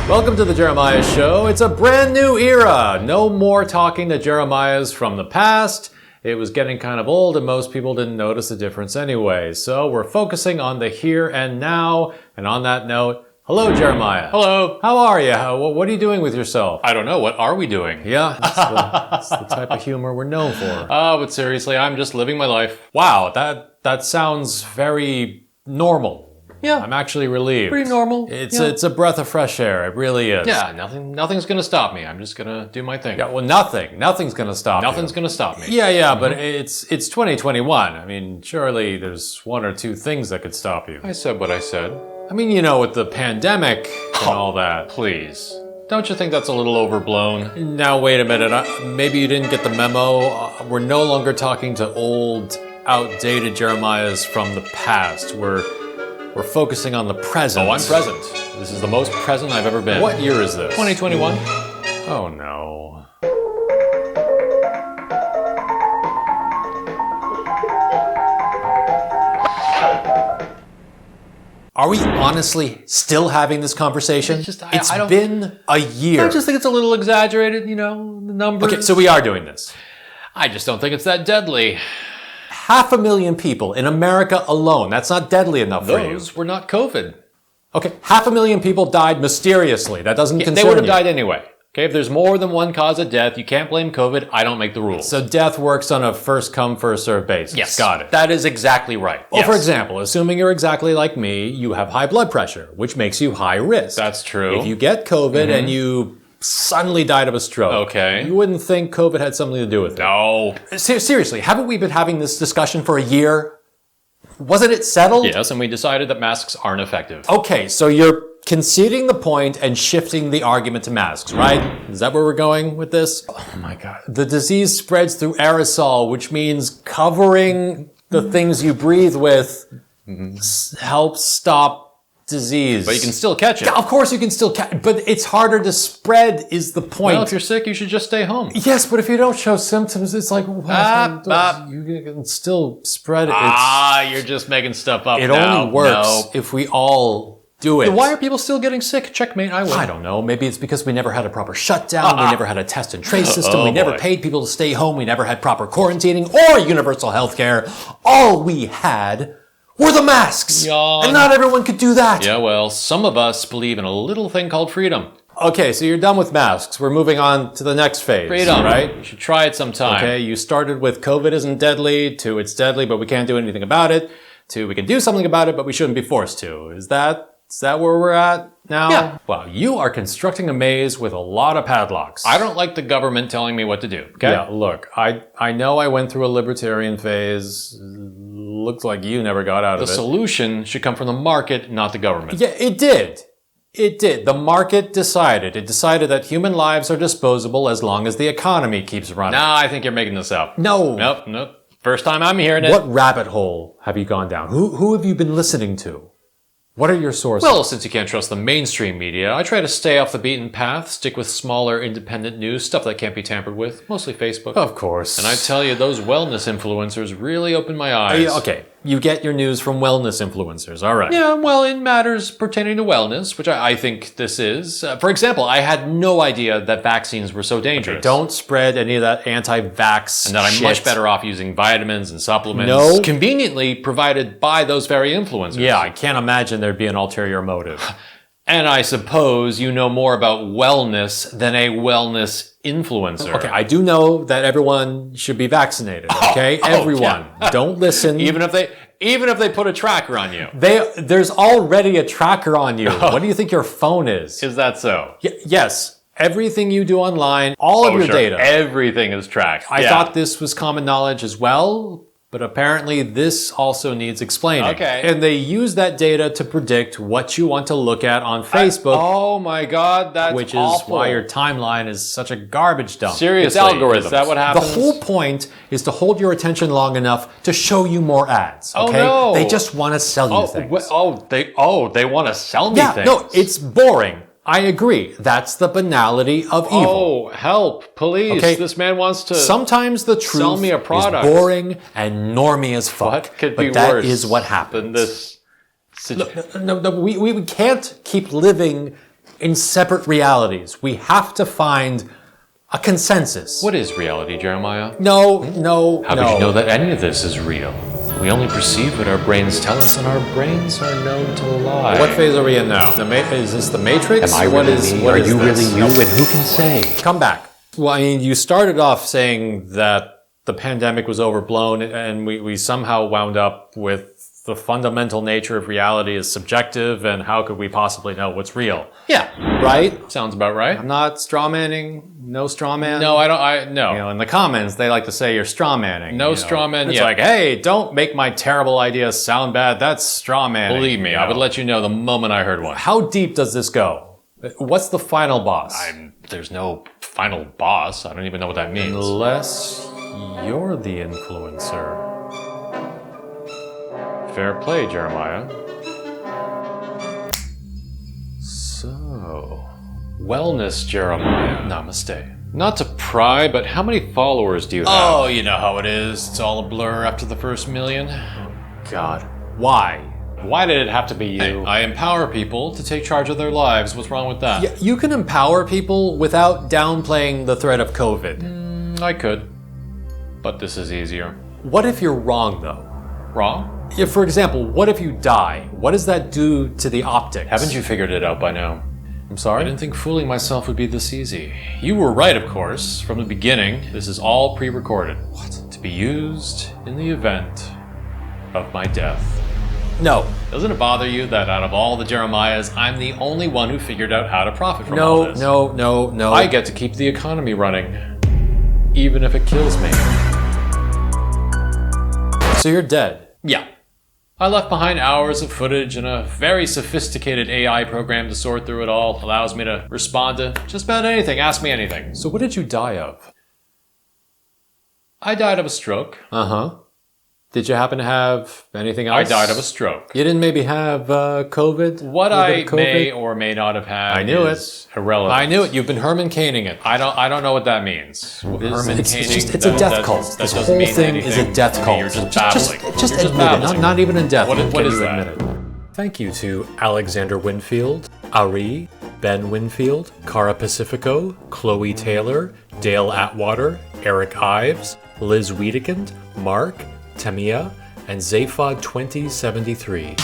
Welcome to the Jeremiah Show. It's a brand new era. No more talking to Jeremiahs from the past. It was getting kind of old and most people didn't notice the difference anyway. So we're focusing on the here and now. And on that note, hello Jeremiah. Hello. How are you? What are you doing with yourself? I don't know. What are we doing? Yeah, it's the type of humor we're known for. But seriously, I'm just living my life. Wow, that sounds very normal. Yeah. I'm actually relieved. Pretty normal. It's a breath of fresh air. It really is. Yeah, nothing's gonna stop me. I'm just gonna do my thing. Yeah, well, nothing's gonna stop you. Nothing's gonna stop me. Yeah, but it's 2021. I mean, surely there's one or two things that could stop you. I said what I said. I mean, you know, with the pandemic and all that. Please. Don't you think that's a little overblown? Now, wait a minute. Maybe you didn't get the memo. We're no longer talking to old, outdated Jeremiahs from the past. We're focusing on the present. Oh, I'm present. This is the most present I've ever been. What year is this? 2021. Oh, no. Are we honestly still having this conversation? It's been a year. I just think it's a little exaggerated, the numbers. Okay, so we are doing this. I just don't think it's that deadly. 500,000 people in America alone. That's not deadly enough for you. Those were not COVID. Okay, 500,000 people died mysteriously. That doesn't concern you. They would have died anyway. Okay, if there's more than one cause of death, you can't blame COVID. I don't make the rules. So death works on a first come, first served basis. Yes. Got it. That is exactly right. Well, Yes. for example, assuming you're exactly like me, you have high blood pressure, which makes you high risk. That's true. If you get COVID and you suddenly died of a stroke, Okay. you wouldn't think COVID had something to do with it. No. Seriously, haven't we been having this discussion for a year? Wasn't it settled? Yes, and we decided that masks aren't effective. Okay, so you're conceding the point and shifting the argument to masks, right? Is that where we're going with this? Oh my God. The disease spreads through aerosol, which means covering the things you breathe with helps stop disease. But you can still catch it. Yeah, of course you can still catch, but it's harder to spread is the point. Well, if you're sick, you should just stay home. Yes, but if you don't show symptoms, it's like, you can still spread it. You're just making stuff up It now. only works No. if we all do it. Then why are people still getting sick? Checkmate, I win. I don't know. Maybe it's because we never had a proper shutdown. We never had a test and trace system. We never boy. paid people to stay home. We never had proper quarantining or universal health care. All we had were the masks. Yawn. And not everyone could do that. Yeah, well, some of us believe in a little thing called freedom. Okay, so you're done with masks. We're moving on to the next phase. Freedom. Right? You should try it sometime. Okay, you started with COVID isn't deadly, to it's deadly, but we can't do anything about it, to we can do something about it, but we shouldn't be forced to. Is that where we're at now? Yeah. Wow, you are constructing a maze with a lot of padlocks. I don't like the government telling me what to do, okay? Yeah, look, I know I went through a libertarian phase. Looks like you never got out The of it. solution should come from the market, not the government. Yeah, it did. It did. The market decided. It decided that human lives are disposable as long as the economy keeps running. Nah, I think you're making this up. No. Nope. First time I'm hearing it. What rabbit hole have you gone down? Who have you been listening to? What are your sources? Well, since you can't trust the mainstream media, I try to stay off the beaten path, stick with smaller independent news, stuff that can't be tampered with, mostly Facebook. Of course. And I tell you, those wellness influencers really opened my eyes. Okay, you get your news from wellness influencers, all right. Yeah, well, in matters pertaining to wellness, which I think this is. For example, I had no idea that vaccines were so dangerous. Don't spread any of that anti-vax And that I'm shit. much better off using vitamins and supplements. No. Conveniently provided by those very influencers. Yeah, I can't imagine there'd be an ulterior motive. And I suppose you know more about wellness than a wellness influencer. Okay, I do know that everyone should be vaccinated, okay? Everyone. yeah. Don't listen. Even if they put a tracker on you. There's already a tracker on you. What do you think your phone is? Is that so? Yes. Everything you do online, all of your sure. data. Everything is tracked. I thought this was common knowledge as well, but apparently this also needs explaining. Okay. And they use that data to predict what you want to look at on Facebook, Oh my God, that's which is awful. why your timeline is such a garbage dump. Serious It's algorithms. Is that what The happens? whole point is to hold your attention long enough to show you more ads. Okay? no. They just want to sell you things. They want to sell me things. No, it's boring. I agree. That's the banality of evil. Oh, help, police. Okay. This man wants to Sometimes the truth sell me a product. is boring and normie as fuck. What could but be that worse is what than happens. this situation? No, we can't keep living in separate realities. We have to find a consensus. What is reality, Jeremiah? No. How could you know that any of this is real? We only perceive what our brains tell us, and our brains are known to lie. What phase are we in now? Is this the Matrix? Am I really me? Are you really you? And who can say? Come back. Well, I mean, you started off saying that the pandemic was overblown, and we somehow wound up with the fundamental nature of reality is subjective, and how could we possibly know what's real? Yeah. Right? Sounds about right. I'm not strawmanning. No strawman. No, I don't. No. You know, in the comments, they like to say you're strawmanning. No strawman. It's like, hey, don't make my terrible ideas sound bad. That's strawmanning. Believe me, I would let you know the moment I heard one. How deep does this go? What's the final boss? There's no final boss. I don't even know what that means. Unless you're the influencer. Fair play, Jeremiah. So, wellness, Jeremiah. Namaste. Not to pry, but how many followers do you have? Oh, you know how it is. It's all a blur after the first million. God. Why? Why did it have to be you? Hey, I empower people to take charge of their lives. What's wrong with that? Yeah, you can empower people without downplaying the threat of COVID. I could. But this is easier. What if you're wrong, though? Wrong? If, for example, what if you die? What does that do to the optics? Haven't you figured it out by now? I'm sorry? I didn't think fooling myself would be this easy. You were right, of course. From the beginning, this is all pre-recorded. What? To be used in the event of my death. No. Doesn't it bother you that out of all the Jeremiahs, I'm the only one who figured out how to profit from all this? No. I get to keep the economy running, even if it kills me. So you're dead? Yeah. I left behind hours of footage and a very sophisticated AI program to sort through it all. Allows me to respond to just about anything. Ask me anything. So what did you die of? I died of a stroke. Uh-huh. Did you happen to have anything else? I died of a stroke. You didn't maybe have COVID? What I may or may not have had I knew is irrelevant. I knew it. You've been Herman Caning it. I don't know what that means. It's a death cult. This whole thing is a death cult. You're just babbling. Just admit it. Not even in death. What is that? Admit it? Thank you to Alexander Winfield, Ari, Ben Winfield, Cara Pacifico, Chloe Taylor, Dale Atwater, Eric Ives, Liz Wiedekind, Mark, Tamia, and Zaphod 2073.